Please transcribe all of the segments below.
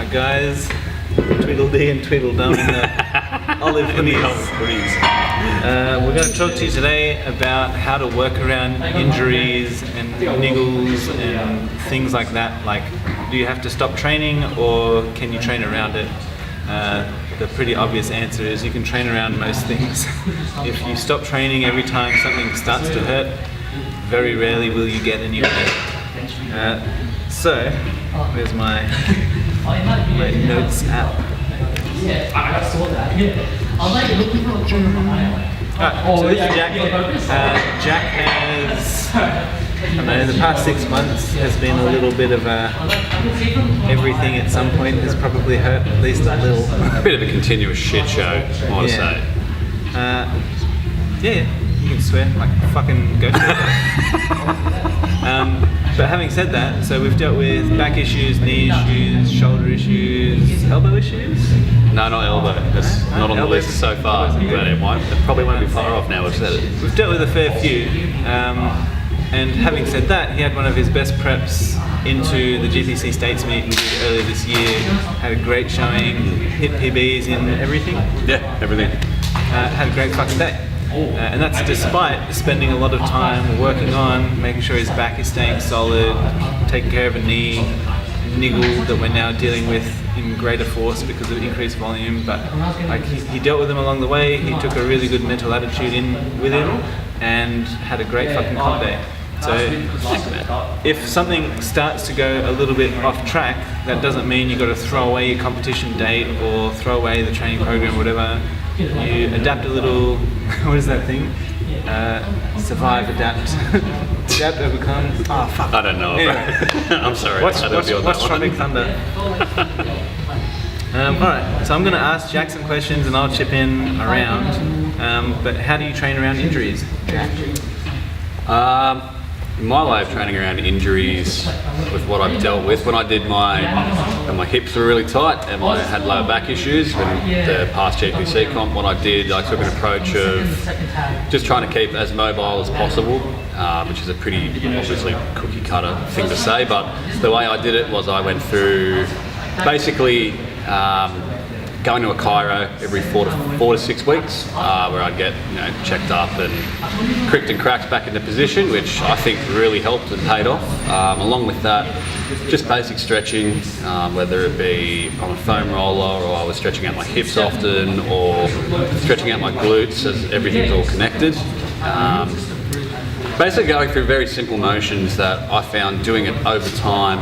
Alright guys, Tweedledee and Tweedledum in the olive hoodies. We're going to talk to you today about how to work around injuries and niggles and things like that. Like, do you have to stop training or can you train around it? The pretty obvious answer is you can train around most things. If you stop training every time something starts to hurt, very rarely will you get anywhere. So, there's my notes app. Alright, so this is Jack. Jack has, I don't know, in the past 6 months has been a little bit of a, everything at some point has probably hurt at least a little. A bit of a continuous shit show, I want to say. Yeah, you can swear, like fucking go for it. But having said that, so we've dealt with back issues, knee issues, shoulder issues, elbow issues? No, not elbow. That's not on the list so far, but it probably won't be far off now we've said it. We've dealt with a fair few. And having said that, he had one of his best preps into the GPC States meet we did earlier this year. Had a great showing, hit PBs in everything. Yeah, everything. Had a great fucking day. And that's despite spending a lot of time working on making sure his back is staying solid, taking care of a knee niggle that we're now dealing with in greater force because of increased volume. But like he dealt with them along the way. He took a really good mental attitude in with him and had a great fucking comp day. So if something starts to go a little bit off track, that doesn't mean you've got to throw away your competition date or throw away the training program or whatever. You adapt a little, what is that thing? Survive, adapt. Adapt, overcome. Oh fuck. I don't know. Anyway. I'm sorry. Watch Tropic Thunder. Alright, so I'm going to ask Jack some questions and I'll chip in around. But how do you train around injuries, Jack? My way of training around injuries with what I've dealt with, when I did my hips were really tight and I had lower back issues when the past GPC comp, what I did, I took an approach of just trying to keep as mobile as possible, which is a pretty obviously cookie cutter thing to say, but the way I did it was I went through basically going to a chiro every 4 to 6 weeks, where I'd get checked up and cricked and cracked back into position, which I think really helped and paid off. Along with that, just basic stretching, whether it be on a foam roller or I was stretching out my hips often or stretching out my glutes, as everything's all connected. Basically going through very simple motions that I found doing it over time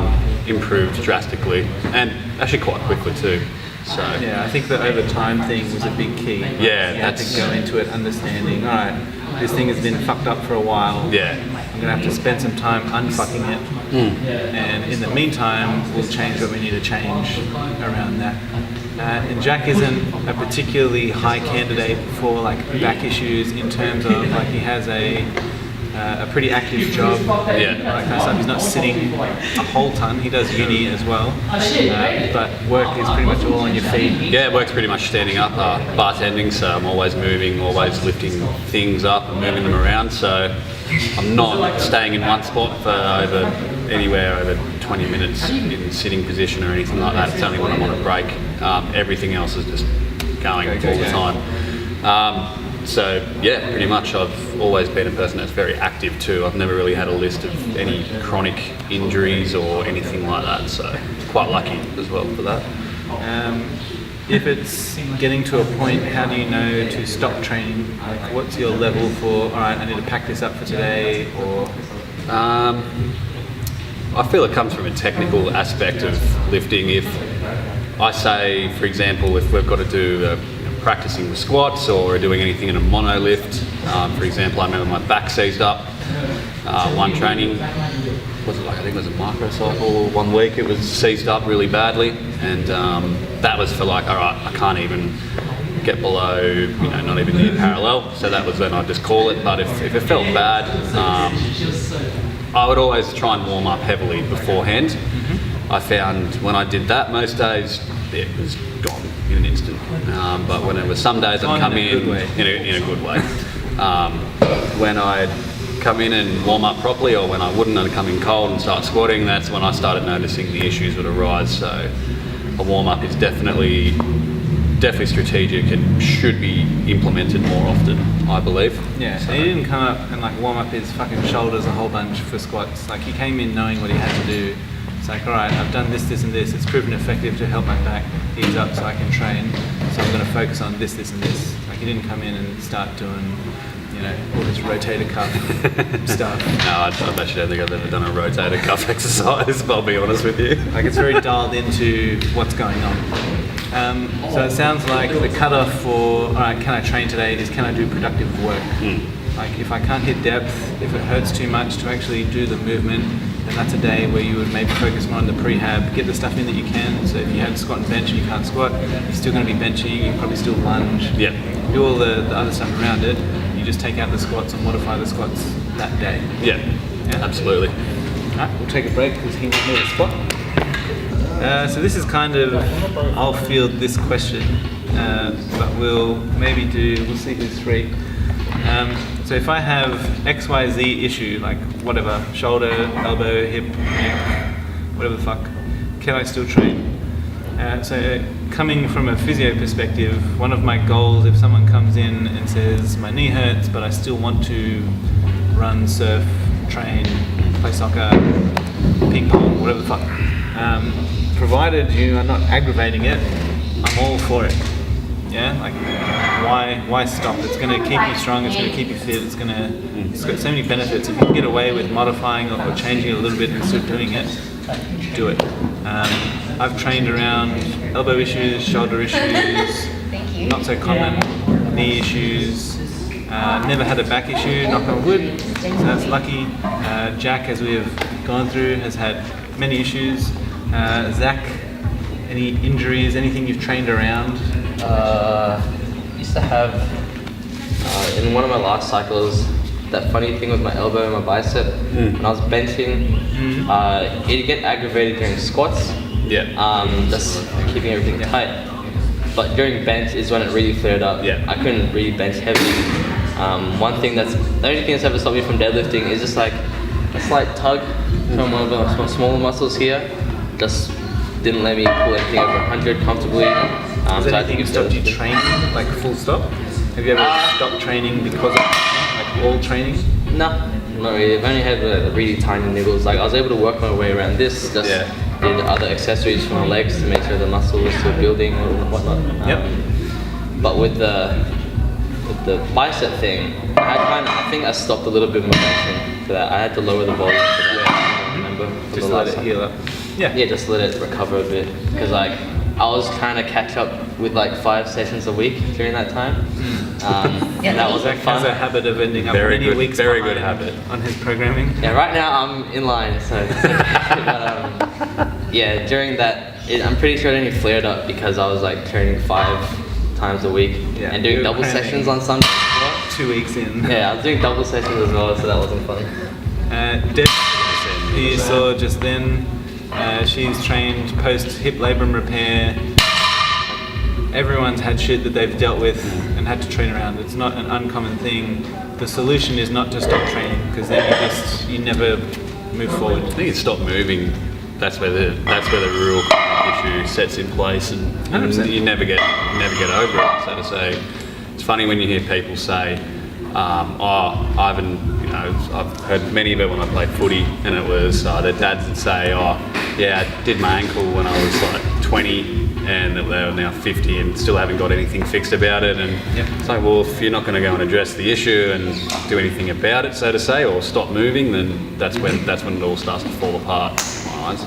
improved drastically and actually quite quickly too. So yeah, I think the over time thing was a big key. Yeah, you had to go into it understanding, alright, this thing has been fucked up for a while. Yeah. I'm going to have to spend some time unfucking it. And in the meantime, we'll change what we need to change around that. And Jack isn't a particularly high candidate for like back issues in terms of like he has a pretty active job, yeah, that kind of stuff. He's not sitting a whole ton. He does uni as well, but work is pretty much all on your feet. Yeah, work's pretty much standing up, bartending, so I'm always moving, always lifting things up and moving them around, so I'm not staying in one spot for anywhere over 20 minutes in sitting position or anything like that. It's only when I'm on a break. Everything else is just going all the time. So yeah, pretty much I've always been a person that's very active too. I've never really had a list of any chronic injuries or anything like that, so quite lucky as well for that. If it's getting to a point, how do you know to stop training? Like, what's your level for, alright, I need to pack this up for today, or? I feel it comes from a technical aspect of lifting. If I say, for example, if we've got to do practicing with squats or doing anything in a mono lift. For example, I remember my back seized up one training, was it like, I think it was a microcycle 1 week, it was seized up really badly, and that was for like, alright, I can't even get below, not even near parallel, so that was when I'd just call it. But if it felt bad, I would always try and warm up heavily beforehand. I found when I did that, most days it was gone in an instant. But when it was some days I'd come in a good way. When I'd come in and warm up properly, or when I wouldn't, I'd come in cold and start squatting, that's when I started noticing the issues would arise. So a warm-up is definitely strategic and should be implemented more often, I believe. Yeah, so he didn't come up and like warm up his fucking shoulders a whole bunch for squats. Like he came in knowing what he had to do. It's like, all right, I've done this, this, and this. It's proven effective to help my back ease up so I can train. So I'm going to focus on this, this, and this. Like he didn't come in and start doing, you know, all this rotator cuff stuff. No, I actually don't think I've ever done a rotator cuff exercise, I'll be honest with you. Like it's very dialed into what's going on. So it sounds like the cutoff for, all right, can I train today, is can I do productive work? Like if I can't hit depth, if it hurts too much to actually do the movement, then that's a day where you would maybe focus more on the prehab, get the stuff in that you can. So if you had squat and bench and you can't squat, you're still going to be benching, you can probably still lunge, do all the other stuff around it. You just take out the squats and modify the squats that day. Yeah, absolutely. All right, we'll take a break because he wants me to squat. So this is kind of, I'll field this question, but we'll see who's free. So if I have XYZ issue, like whatever, shoulder, elbow, hip, neck, whatever the fuck, can I still train? So coming from a physio perspective, one of my goals, if someone comes in and says, my knee hurts, but I still want to run, surf, train, play soccer, ping pong, whatever the fuck, provided you are not aggravating it, I'm all for it. Yeah, like why stop? It's going to keep you strong. It's going to keep you fit. It's got so many benefits. If you can get away with modifying or changing it a little bit and still doing it, do it. I've trained around elbow issues, shoulder issues, not so common, knee issues. Never had a back issue, knock on wood, so that's lucky. Jack, as we have gone through, has had many issues. Zach, any injuries, anything you've trained around? Used to have, in one of my last cycles, that funny thing with my elbow and my bicep. When I was benching, it'd get aggravated during squats, just keeping everything tight. But during bench is when it really flared up. I couldn't really bench heavy. The only thing that's ever stopped me from deadlifting is just like a slight tug from one of the smaller muscles here. Just didn't let me pull anything over 100 comfortably. Has anything stopped you training, like full stop? Have you ever stopped training because of like all training? No, not really. I've only had really tiny niggles. Like I was able to work my way around this. Just did other accessories for my legs to make sure the muscle was still building and whatnot. But with the bicep thing, I think I stopped a little bit of momentum for that. I had to lower the volume for that. I remember. Just let it heal up. Yeah, just let it recover a bit because like I was trying to catch up with like 5 sessions a week during that time. And that wasn't fun. Has a habit of ending up Very many good, weeks very behind good habit on his programming. Yeah, right now I'm in line, so it's okay. But, yeah, during that, I'm pretty sure it only flared up because I was like training 5 times a week and doing double sessions on Sundays as well. 2 weeks in. Yeah, I was doing double sessions as well, so that wasn't fun. Deb, who you saw just then, she's trained post hip labrum repair. Everyone's had shit that they've dealt with and had to train around. It's not an uncommon thing. The solution is not to stop training because then you never move forward. I think it's stop moving. That's where the real issue sets in place, and you never get over it. So to say, it's funny when you hear people say, Ivan, I've heard many of it when I played footy, and it was their dads would say, I did my ankle when I was like 20 and they were now 50 and still haven't got anything fixed about it. And it's like, well, if you're not going to go and address the issue and do anything about it, so to say, or stop moving, then that's when it all starts to fall apart in my eyes.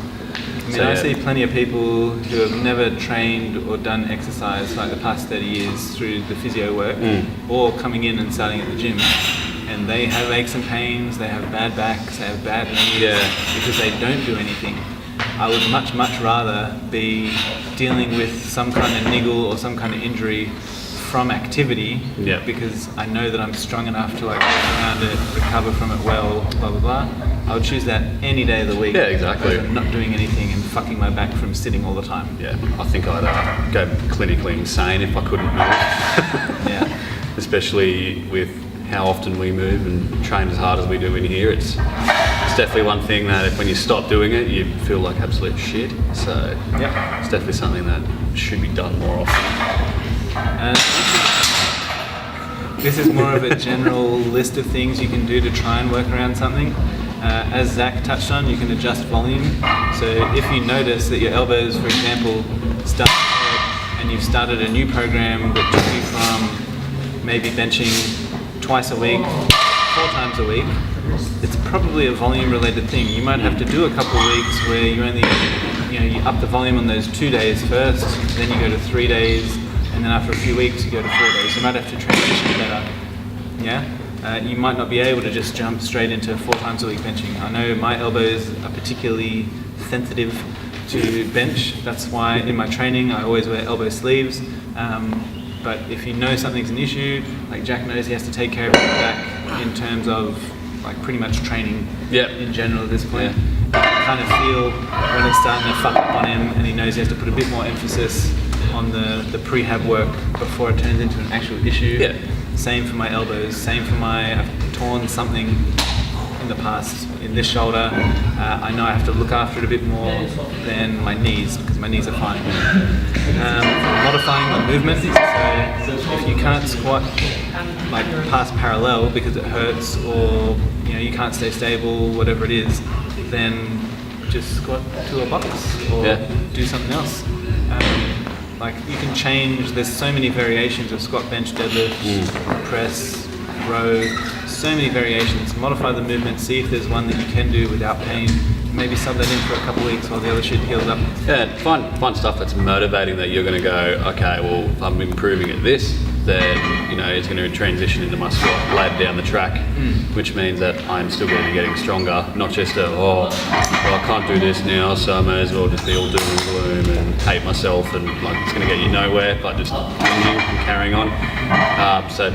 I see plenty of people who have never trained or done exercise like the past 30 years through the physio work or coming in and starting at the gym, and they have aches and pains, they have bad backs, they have bad knees because they don't do anything. I would much rather be dealing with some kind of niggle or some kind of injury from activity because I know that I'm strong enough to like work around it, recover from it well, blah blah blah. I would choose that any day of the week. Yeah, exactly. Rather than not doing anything and fucking my back from sitting all the time. Yeah, I think I'd go clinically insane if I couldn't move. Especially with how often we move and train as hard as we do in here. It's definitely one thing that if, when you stop doing it, you feel like absolute shit. So Yeah. it's definitely something that should be done more often. This is more of a general list of things you can do to try and work around something. As Zach touched on, you can adjust volume. So if you notice that your elbows, for example, start to hurt and you've started a new program that took you from maybe benching twice a week, 4 times a week, it's probably a volume related thing. You might have to do a couple of weeks where you only, you up the volume on those 2 days first, then you go to 3 days, and then after a few weeks you go to 4 days. You might have to transition better. Yeah? You might not be able to just jump straight into 4 times a week benching. I know my elbows are particularly sensitive to bench. That's why in my training I always wear elbow sleeves. But if you know something's an issue, like Jack knows he has to take care of his back in terms of like pretty much training in general at this point. You can kind of feel when it's starting to fuck up on him and he knows he has to put a bit more emphasis on the prehab work before it turns into an actual issue. Yeah. Same for my elbows, same for I've torn something in the past in this shoulder. I know I have to look after it a bit more than my knees because my knees are fine. Modifying the movement, so if you can't squat like past parallel because it hurts or you can't stay stable, whatever it is, then just squat to a box or do something else. Like you can change, there's so many variations of squat, bench, deadlift, press, row, so many variations. Modify the movement, see if there's one that you can do without pain. Maybe sub that in for a couple of weeks while the other shit heals up. Yeah, find stuff that's motivating that you're going to go, okay, well, if I'm improving at this, then it's going to transition into my squat later down the track, which means that I'm still going to be getting stronger, not just well, I can't do this now, so I may as well just be all doom and gloom and hate myself and like it's going to get you nowhere, but just continuing and carrying on. So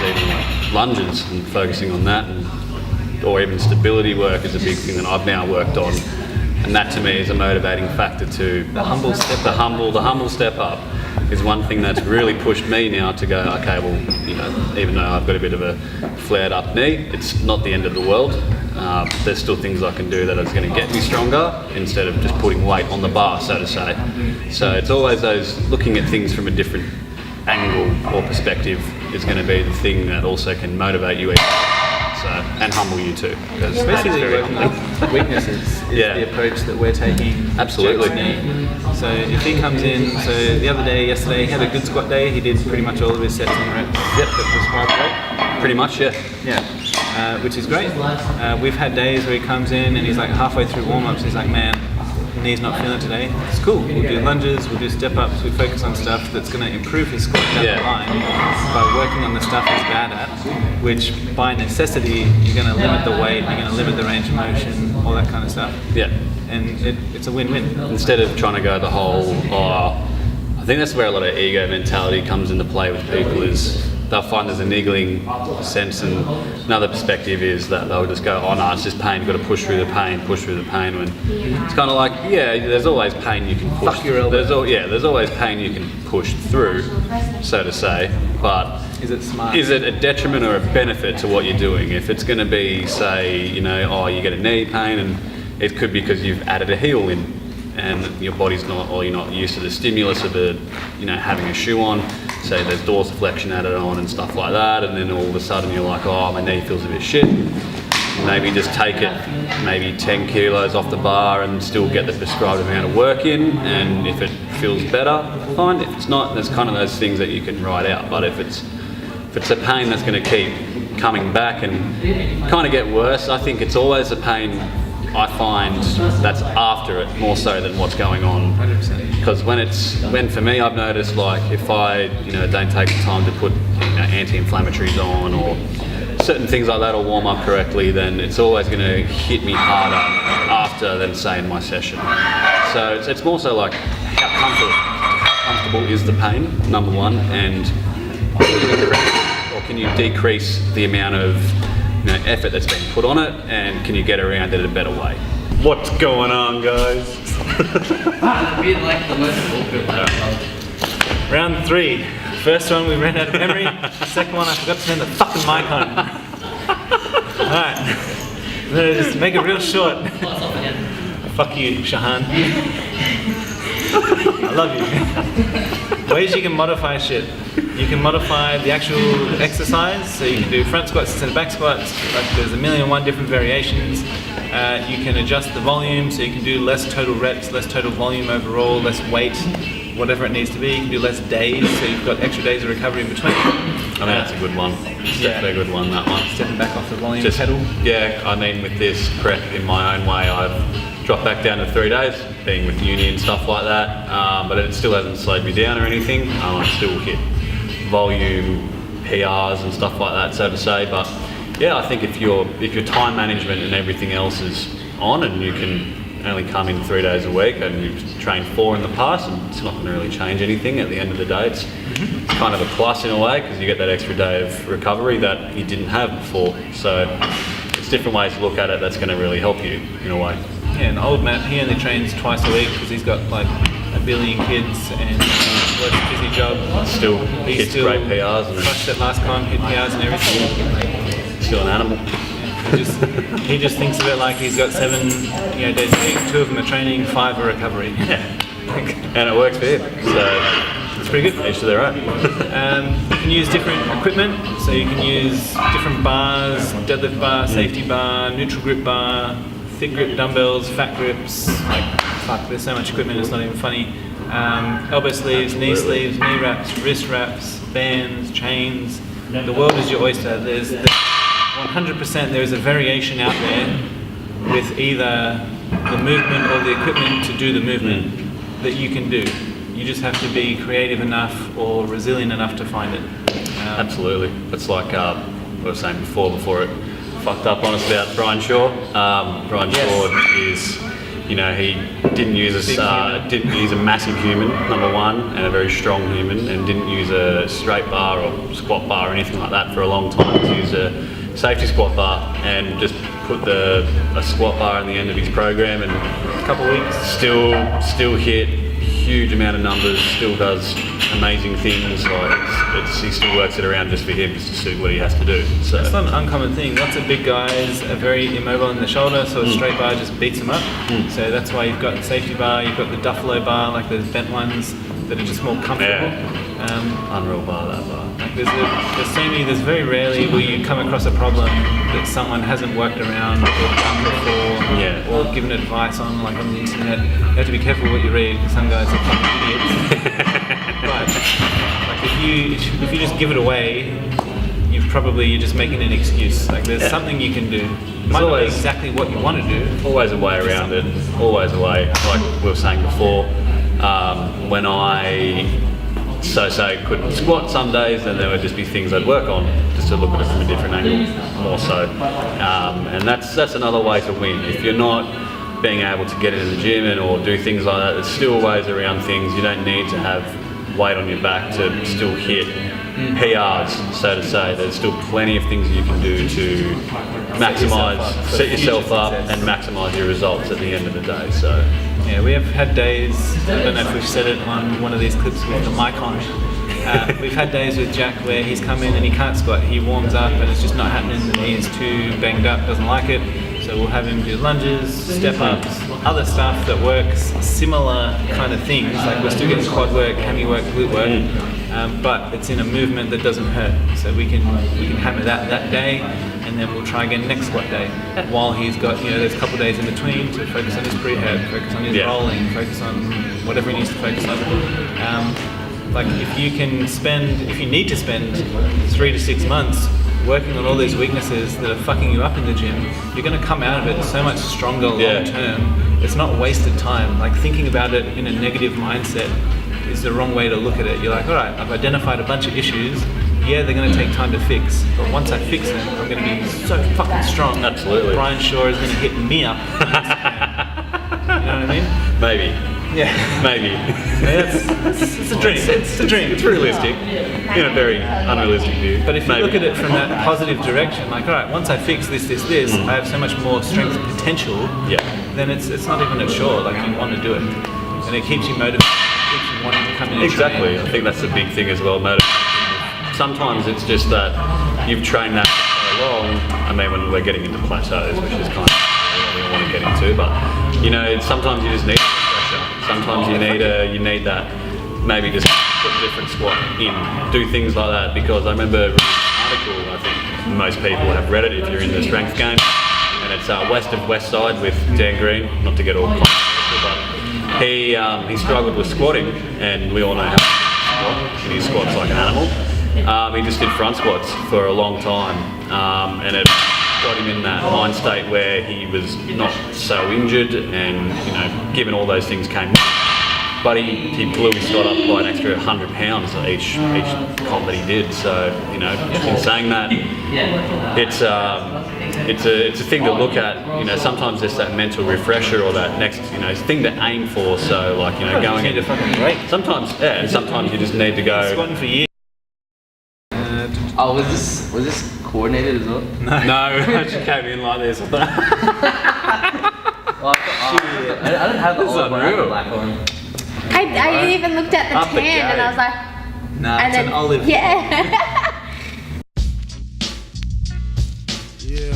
even like lunges and focusing on that, or even stability work is a big thing that I've now worked on, and that to me is a motivating factor too. The humble step up is one thing that's really pushed me now to go, okay, well, even though I've got a bit of a flared up knee, it's not the end of the world. There's still things I can do that is going to get me stronger instead of just putting weight on the bar, so to say. So it's always those looking at things from a different angle or perspective is going to be the thing that also can motivate you and humble you too. Especially working with weaknesses is the approach that we're taking. Absolutely. So if he comes in, so yesterday, he had a good squat day. He did pretty much all of his sets and reps. That prescribed weight. Pretty much, yeah. Yeah, which is great. We've had days where he comes in and he's like halfway through warm-ups, he's like, man, knee's not feeling it today. It's cool. We'll do lunges, we'll do step-ups, we focus on stuff that's going to improve his squat down the line by working on the stuff he's bad at, which by necessity, you're going to limit the weight, you're going to limit the range of motion, all that kind of stuff. Yeah. And it's a win-win. Instead of trying to go the whole, I think that's where a lot of ego mentality comes into play with people is they'll find there's a niggling sense, and another perspective is that they'll just go, oh no, it's just pain, you've got to push through the pain, when it's kind of like, there's always pain you can push. Fuck your elbow. There's always pain you can push through, so to say, but is it smart? Is it a detriment or a benefit to what you're doing? If it's going to be, say, you get a knee pain and it could be because you've added a heel in and your body's not, or you're not used to the stimulus of having a shoe on, say there's dorsiflexion added on and stuff like that, and then all of a sudden you're like, oh, my knee feels a bit shit. Maybe just take it maybe 10 kilos off the bar and still get the prescribed amount of work in, and if it feels better, fine. If it's not, there's kind of those things that you can ride out. But if it's a pain that's going to keep coming back and kind of get worse, I think it's always a pain I find that's after it more so than what's going on. 100%. Because when for me, I've noticed like if I don't take the time to put anti-inflammatories on or certain things like that or warm up correctly, then it's always going to hit me harder after than say in my session. So it's more so like how comfortable is the pain, number one, and can you decrease the amount of effort that's been put on it, and can you get around it a better way? What's going on, guys? Round 3, First one we ran out of memory. The second one I forgot to turn the fucking mic on. Alright. I'm gonna just make it real short. Fuck you, Shahan. I love you. Ways you can modify shit. You can modify the actual exercise, so you can do front squats instead of back squats. Like there's a million and one different variations. You can adjust the volume, so you can do less total reps, less total volume overall, less weight, whatever it needs to be. You can do less days, so you've got extra days of recovery in between. I think that's a good one. It's definitely a good one, that one. Stepping back off the volume pedal. Yeah, I mean, with this prep in my own way, I've dropped back down to 3 days, being with uni and stuff like that, but it still hasn't slowed me down or anything. I still hit volume, PRs and stuff like that, so to say, but yeah, I think if your time management and everything else is on and you can only come in 3 days a week and you've trained 4 in the past, and it's not going to really change anything at the end of the day. It's kind of a plus in a way, because you get that extra day of recovery that you didn't have before. So it's different ways to look at it that's going to really help you in a way. Yeah, and old Matt, he only trains twice a week because he's got like a billion kids and works a busy job. Still hits great PRs and crushed it last time, hit PRs and everything. Still an animal. He just thinks of it like he's got 7 days a week, 2 of them are training, 5 are recovery. Yeah. And it works for him. So it's pretty good. Each to their own. You can use different equipment, so you can use different bars, deadlift bar, safety bar, neutral grip bar, thick grip dumbbells, fat grips. Like, fuck, there's so much equipment, it's not even funny. Elbow sleeves, knee wraps, wrist wraps, bands, chains. The world is your oyster. There's 100% there is a variation out there with either the movement or the equipment to do the movement that you can do. You just have to be creative enough or resilient enough to find it. Absolutely. It's like what I was saying before it fucked up on us about Brian Shaw. Brian Shaw is, he didn't use he's a massive human, number one, and a very strong human, and didn't use a straight bar or squat bar or anything like that for a long time. He used a safety squat bar and just put a squat bar in the end of his program, and a couple of weeks still hit huge amount of numbers, still does amazing things. Like he still works it around just for him, just to suit what he has to do. So it's not an uncommon thing. Lots of big guys are very immobile in the shoulder, so a straight bar just beats them up. So that's why you've got the safety bar, you've got the Duffalo bar, like those bent ones that are just more comfortable. Yeah. Unreal bar, that bar. Like there's very rarely will you come across a problem that someone hasn't worked around or done before, or given advice on, like on the internet. You have to be careful what you read, because some guys are fucking idiots. But like if you just give it away, you're just making an excuse. Like there's something you can do. It might not be exactly what you want to do. Always a way around it. Always a way. Like we were saying before, when I couldn't squat some days, and there would just be things I'd work on just to look at it from a different angle more so. And that's another way to win. If you're not being able to get into the gym or do things like that, there's still ways around things. You don't need to have weight on your back to still hit PRs, so to say. There's still plenty of things you can do to set yourself up and maximise your results at the end of the day. So yeah, we have had days, I don't know if we've said it on one of these clips with the mic on, we've had days with Jack where he's come in and he can't squat. He warms up and it's just not happening, the knee is too banged up, doesn't like it. So we'll have him do lunges, step ups, other stuff that works, similar kind of things. Like we're still getting quad work, hammy work, glute work, but it's in a movement that doesn't hurt. So we can hammer that day, and then we'll try again next squat day. While he's got, there's a couple of days in between to focus on his prehab, focus on his rolling, focus on whatever he needs to focus on. Like if you need to spend 3 to 6 months working on all these weaknesses that are fucking you up in the gym, you're going to come out of it so much stronger long term. It's not wasted time. Like thinking about it in a negative mindset is the wrong way to look at it. You're like, all right, I've identified a bunch of issues. Yeah, they're going to take time to fix, but once I fix them, I'm going to be so fucking strong. Absolutely. Brian Shaw is going to hit me up. You know what I mean? Maybe. Yeah. Maybe. It's a dream. It's a dream. It's realistic in a very unrealistic view. But if you look at it from that positive direction, like, all right, once I fix this, I have so much more strength potential. Then it's not even a chore. Like you want to do it, and it keeps you motivated. It keeps you wanting to come in. Exactly. I think that's the big thing as well. Motivation. sometimes it's just that you've trained that for so long. I mean, when we're getting into plateaus, which is kind of what we want to get into, but you know, sometimes you just need pressure. Sometimes you need that, maybe just put a different squat in, do things like that. Because I remember reading an article, I think most people have read it if you're in the strength game, and it's West of West Side with Dan Green. Not to get all controversial, but he struggled with squatting, and we all know how to squat, and he squats like an animal. He just did front squats for a long time, and it got him in that mind state where he was not so injured, and you know, given all those things came, but he blew his squat up by an extra 100 pounds each comp that he did. So you know, in saying that, it's a thing to look at. You know, sometimes there's that mental refresher or that next thing to aim for. So like going into fucking break. sometimes and sometimes you just need to go. Squatting for years. Oh, was this coordinated as well? No, I just came in like this. Well, I don't have the This is olive one, I have the unreal. black one. I even looked at the Up the tan and I was game. like, Nah, and it's then, an olive. Yeah. Yeah.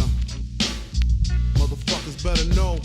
Motherfuckers better know.